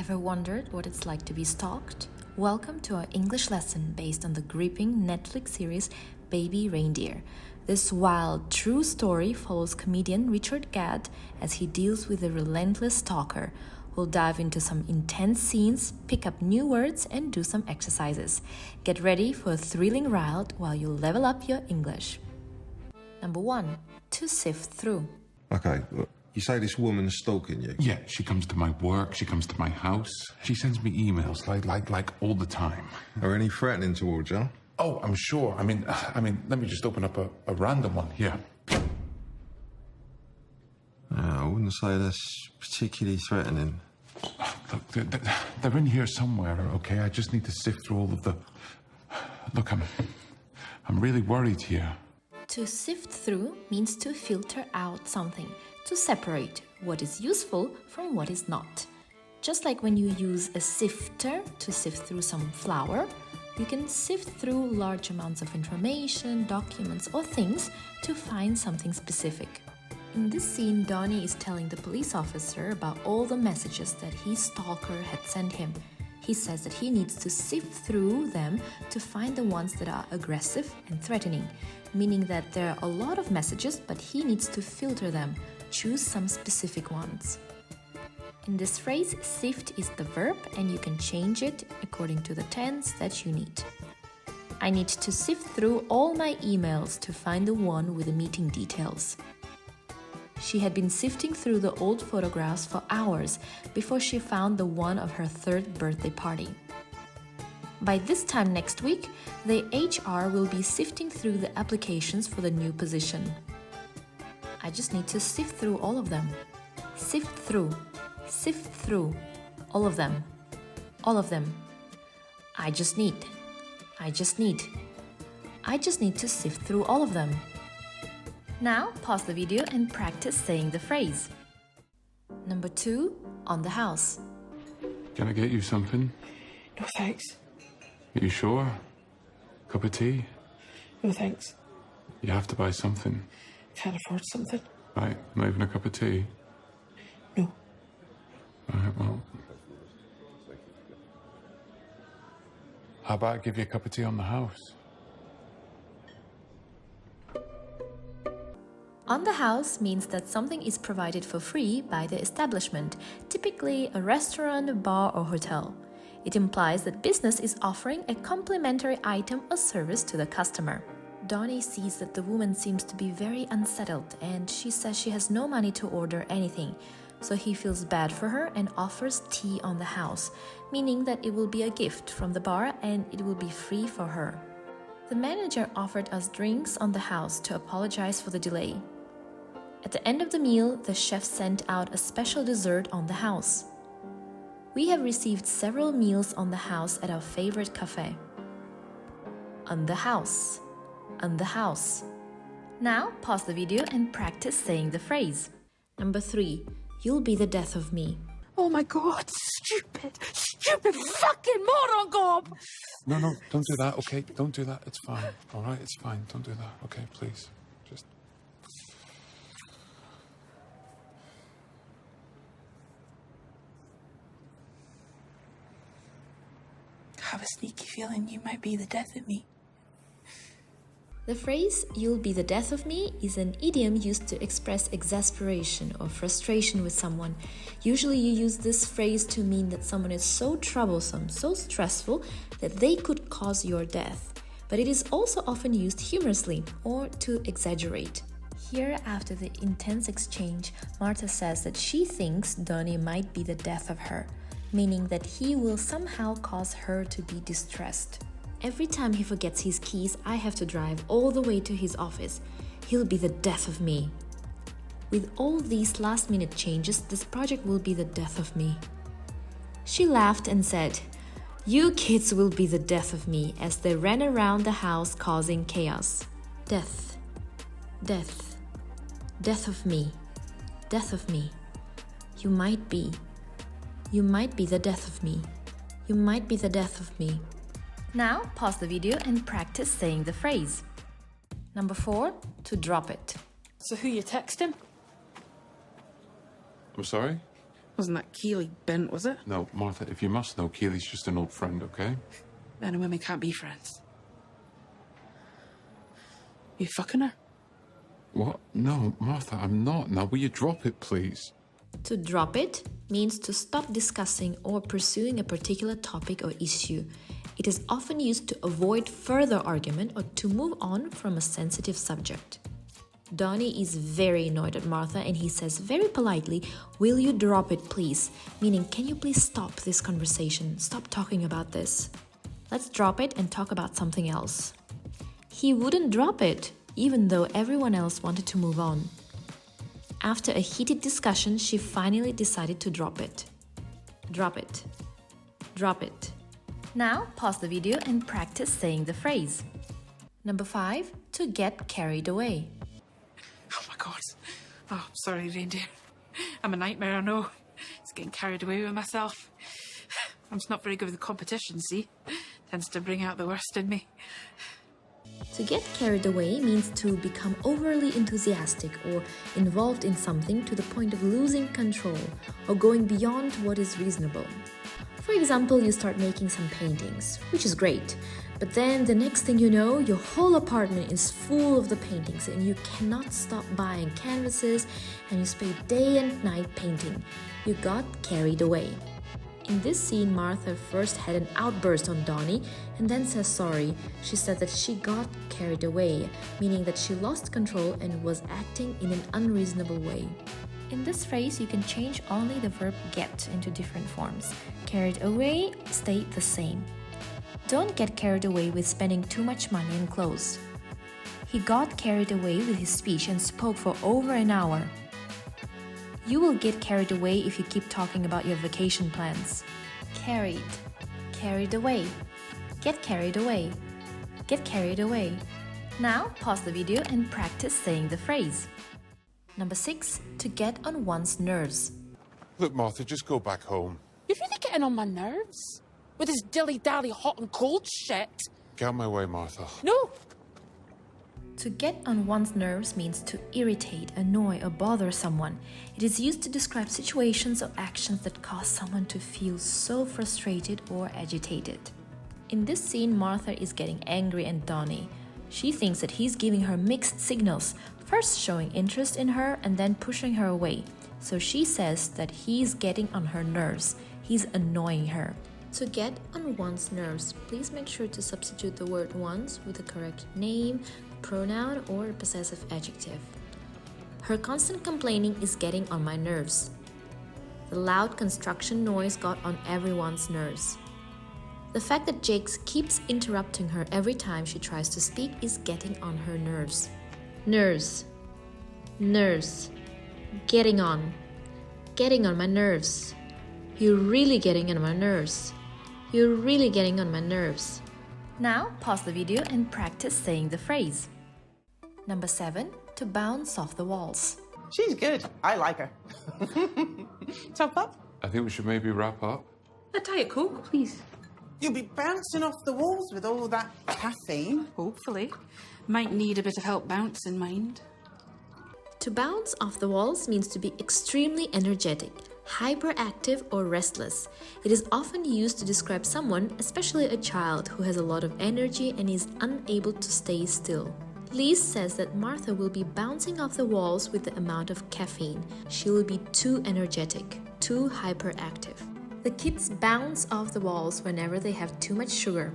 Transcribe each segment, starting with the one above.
Ever wondered what it's like to be stalked? Welcome to our English lesson based on the gripping Netflix series Baby Reindeer. This wild, true story follows comedian Richard Gadd as he deals with a relentless stalker. We'll dive into some intense scenes, pick up new words, and do some exercises. Get ready for a thrilling ride while you level up your English. Number 1. To sift through. Okay, look, you say this woman's stalking you? Yeah, she comes to my work, she comes to my house. She sends me emails like all the time. Are any threatening towards you? Oh, I'm sure. I mean, let me just open up a random one here. I wouldn't say that's particularly threatening. Look, they're in here somewhere, okay? I just need to sift through all of the... Look, I'm really worried here. To sift through means to filter out something, to separate what is useful from what is not. Just like when you use a sifter to sift through some flour, you can sift through large amounts of information, documents, or things to find something specific. In this scene, Donnie is telling the police officer about all the messages that his stalker had sent him. He says that he needs to sift through them to find the ones that are aggressive and threatening, meaning that there are a lot of messages, but he needs to filter them, choose some specific ones. In this phrase, sift is the verb, and you can change it according to the tense that you need. I need to sift through all my emails to find the one with the meeting details. She had been sifting through the old photographs for hours before she found the one of her third birthday party. By this time next week, the HR will be sifting through the applications for the new position. I just need to sift through all of them. Sift through, all of them, all of them. I just need to sift through all of them. Now, pause the video and practice saying the phrase. Number 2, on the house. Can I get you something? No thanks. Are you sure? Cup of tea? No thanks. You have to buy something. Can't afford something. Right, not even a cup of tea? No. Alright, well... How about I give you a cup of tea on the house? On the house means that something is provided for free by the establishment, typically a restaurant, bar, or hotel. It implies that business is offering a complimentary item or service to the customer. Donnie sees that the woman seems to be very unsettled, and she says she has no money to order anything, so he feels bad for her and offers tea on the house, meaning that it will be a gift from the bar and it will be free for her. The manager offered us drinks on the house to apologize for the delay. At the end of the meal, the chef sent out a special dessert on the house. We have received several meals on the house at our favorite cafe. On the house. On the house. Now, pause the video and practice saying the phrase. Number 3. You'll be the death of me. Oh my God, stupid fucking moron, Gob! No, don't do that, okay? Don't do that, it's fine. Alright, it's fine, don't do that, okay, please. Just... I have a sneaky feeling you might be the death of me. The phrase, you'll be the death of me, is an idiom used to express exasperation or frustration with someone. Usually you use this phrase to mean that someone is so troublesome, so stressful, that they could cause your death. But it is also often used humorously or to exaggerate. Here, after the intense exchange, Martha says that she thinks Donnie might be the death of her, meaning that he will somehow cause her to be distressed. Every time he forgets his keys, I have to drive all the way to his office. He'll be the death of me. With all these last-minute changes, this project will be the death of me. She laughed and said, "You kids will be the death of me," as they ran around the house causing chaos. Death. Death. Death of me. Death of me. You might be. You might be the death of me. You might be the death of me. Now, pause the video and practice saying the phrase. Number 4, to drop it. So who you texting? I'm sorry? Wasn't that Keely bent, was it? No, Martha, if you must know, Keely's just an old friend, okay? Men and women can't be friends. You fucking her? What? No, Martha, I'm not. Now, will you drop it, please? To drop it means to stop discussing or pursuing a particular topic or issue. It is often used to avoid further argument or to move on from a sensitive subject. Donnie is very annoyed at Martha and he says very politely, "Will you drop it, please?" Meaning, can you please stop this conversation? Stop talking about this. Let's drop it and talk about something else. He wouldn't drop it, even though everyone else wanted to move on. After a heated discussion, she finally decided to drop it. Drop it. Drop it. Now, pause the video and practice saying the phrase. Number 5, to get carried away. Oh my God. Oh, sorry, Reindeer. I'm a nightmare, I know. It's getting carried away with myself. I'm just not very good with competition, see? Tends to bring out the worst in me. To get carried away means to become overly enthusiastic or involved in something to the point of losing control or going beyond what is reasonable. For example, you start making some paintings, which is great, but then the next thing you know, your whole apartment is full of the paintings and you cannot stop buying canvases and you spend day and night painting. You got carried away. In this scene, Martha first had an outburst on Donnie and then says sorry. She said that she got carried away, meaning that she lost control and was acting in an unreasonable way. In this phrase, you can change only the verb get into different forms. Carried away, stay the same. Don't get carried away with spending too much money on clothes. He got carried away with his speech and spoke for over an hour. You will get carried away if you keep talking about your vacation plans. Carried. Carried away. Get carried away. Get carried away. Now, pause the video and practice saying the phrase. Number 6, to get on one's nerves. Look, Martha, just go back home. You're really getting on my nerves. With this dilly-dally hot and cold shit. Get out of my way, Martha. No. To get on one's nerves means to irritate, annoy, or bother someone. It is used to describe situations or actions that cause someone to feel so frustrated or agitated. In this scene, Martha is getting angry at Donnie. She thinks that he's giving her mixed signals, first showing interest in her and then pushing her away. So she says that he's getting on her nerves. He's annoying her. To get on one's nerves, please make sure to substitute the word once with the correct name, pronoun, or a possessive adjective. Her constant complaining is getting on my nerves. The loud construction noise got on everyone's nerves. The fact that Jakes keeps interrupting her every time she tries to speak is getting on her nerves. Nerves. Nerves. Getting on. Getting on my nerves. You're really getting on my nerves. You're really getting on my nerves. Now, pause the video and practice saying the phrase. Number 7, to bounce off the walls. She's good. I like her. Top up? I think we should maybe wrap up. A Diet Coke, please. You'll be bouncing off the walls with all that caffeine. Hopefully. Might need a bit of help bouncing, mind. To bounce off the walls means to be extremely energetic, hyperactive, or restless. It is often used to describe someone, especially a child, who has a lot of energy and is unable to stay still. Lise says that Martha will be bouncing off the walls with the amount of caffeine. She will be too energetic, too hyperactive. The kids bounce off the walls whenever they have too much sugar.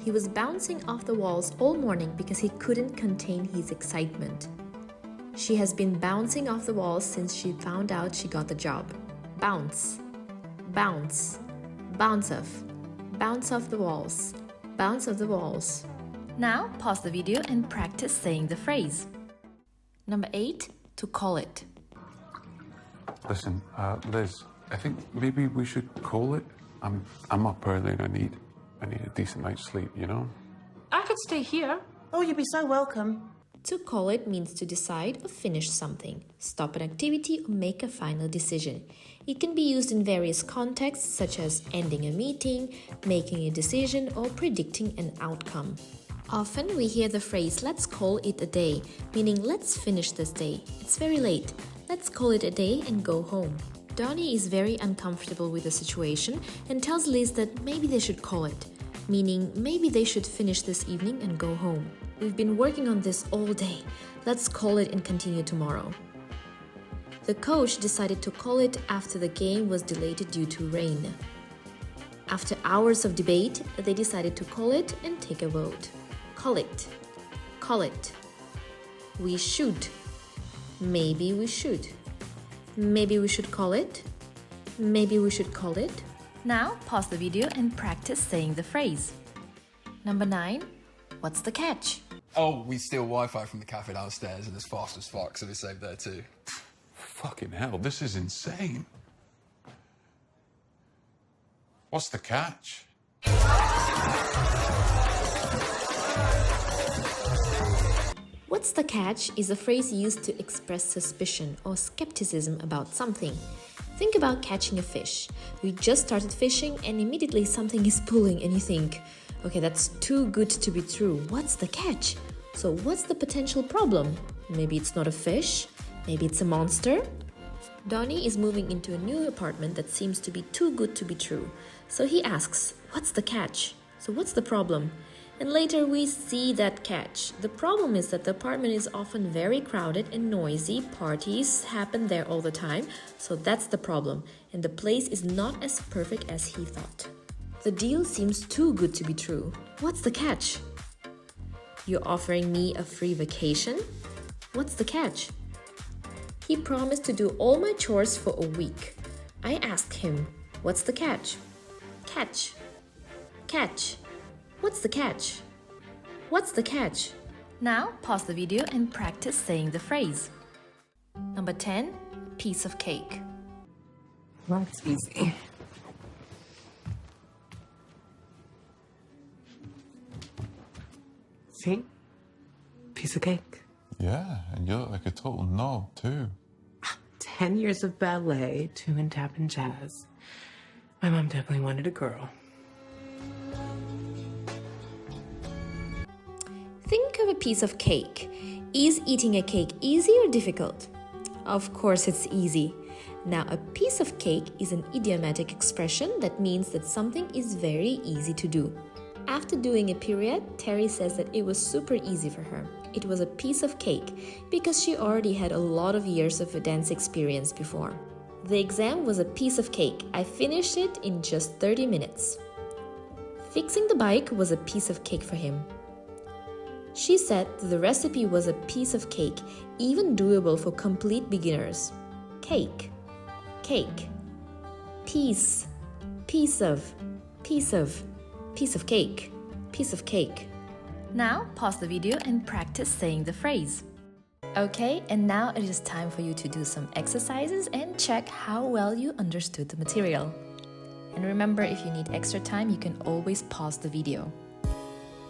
He was bouncing off the walls all morning because he couldn't contain his excitement. She has been bouncing off the walls since she found out she got the job. Bounce. Bounce. Bounce off. Bounce off the walls. Bounce off the walls. Now, pause the video and practice saying the phrase. Number 8, to call it. Listen, Liz, I think maybe we should call it. I'm up early and I need a decent night's sleep, you know? I could stay here. Oh, you'd be so welcome. To call it means to decide or finish something, stop an activity, or make a final decision. It can be used in various contexts such as ending a meeting, making a decision, or predicting an outcome. Often we hear the phrase, let's call it a day, meaning let's finish this day. It's very late. Let's call it a day and go home. Donnie is very uncomfortable with the situation and tells Liz that maybe they should call it, meaning maybe they should finish this evening and go home. We've been working on this all day. Let's call it and continue tomorrow. The coach decided to call it after the game was delayed due to rain. After hours of debate, they decided to call it and take a vote. Call it. Call it. We should. Maybe we should. Maybe we should call it. Maybe we should call it. Now pause the video and practice saying the phrase. Number 9. What's the catch? Oh, we steal Wi-Fi from the cafe downstairs and it's fast as fuck, so we save there too. Fucking hell, this is insane. What's the catch? What's the catch is a phrase used to express suspicion or skepticism about something. Think about catching a fish. You just started fishing and immediately something is pulling and you think, okay, that's too good to be true. What's the catch? So what's the potential problem? Maybe it's not a fish. Maybe it's a monster. Donnie is moving into a new apartment that seems to be too good to be true. So he asks, what's the catch? So what's the problem? And later we see that catch. The problem is that the apartment is often very crowded and noisy. Parties happen there all the time. So that's the problem. And the place is not as perfect as he thought. The deal seems too good to be true. What's the catch? You're offering me a free vacation? What's the catch? He promised to do all my chores for a week. I asked him, what's the catch? Catch. Catch. What's the catch? What's the catch? Now pause the video and practice saying the phrase. Number 10. Piece of cake. That's easy. See? Piece of cake. Yeah, and you look like a total knob too. 10 years of ballet, 2 in tap and jazz. My mom definitely wanted a girl. Think of a piece of cake. Is eating a cake easy or difficult? Of course it's easy. Now, a piece of cake is an idiomatic expression that means that something is very easy to do. After doing a period, Terry says that it was super easy for her. It was a piece of cake because she already had a lot of years of dance experience before. The exam was a piece of cake. I finished it in just 30 minutes. Fixing the bike was a piece of cake for him. She said the recipe was a piece of cake, even doable for complete beginners. Cake, cake, piece, piece of, piece of, piece of cake, piece of cake. Now pause the video and practice saying the phrase. Okay, and now it is time for you to do some exercises and check how well you understood the material. And remember, if you need extra time, you can always pause the video.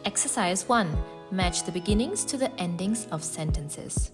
Exercise 1. Match the beginnings to the endings of sentences.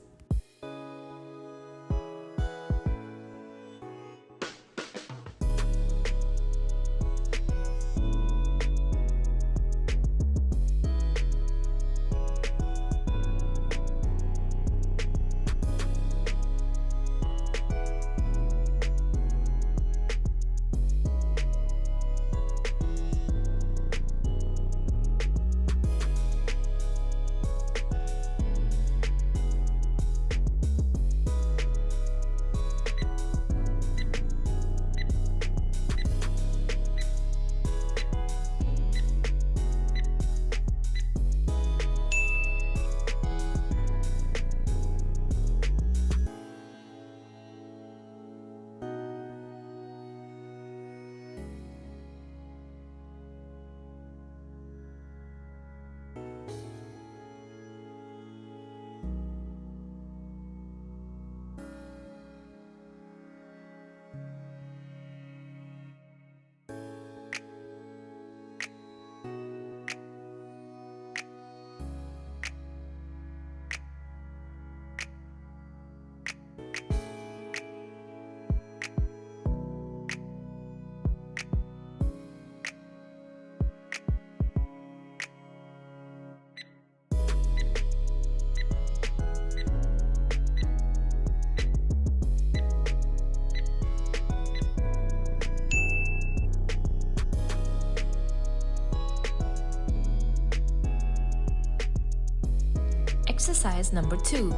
Exercise number 2.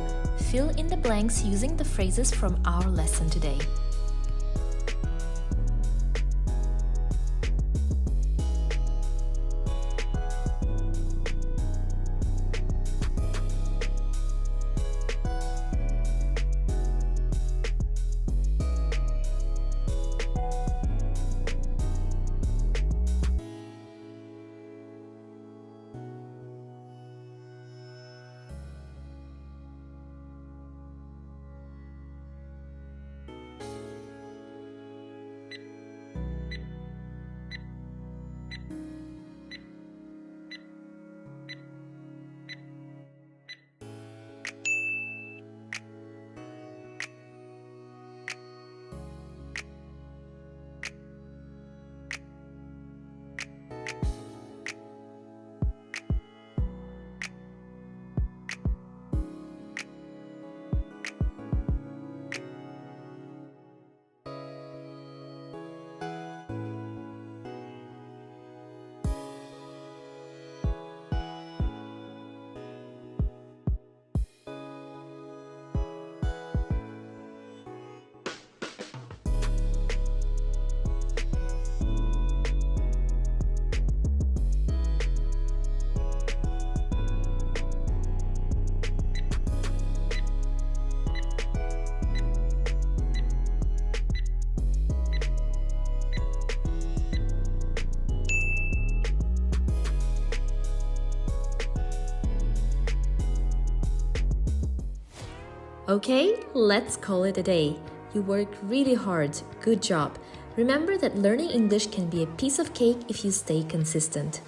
Fill in the blanks using the phrases from our lesson today. Okay, let's call it a day. You worked really hard. Good job. Remember that learning English can be a piece of cake if you stay consistent.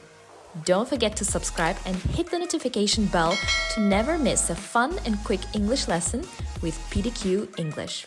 Don't forget to subscribe and hit the notification bell to never miss a fun and quick English lesson with PDQ English.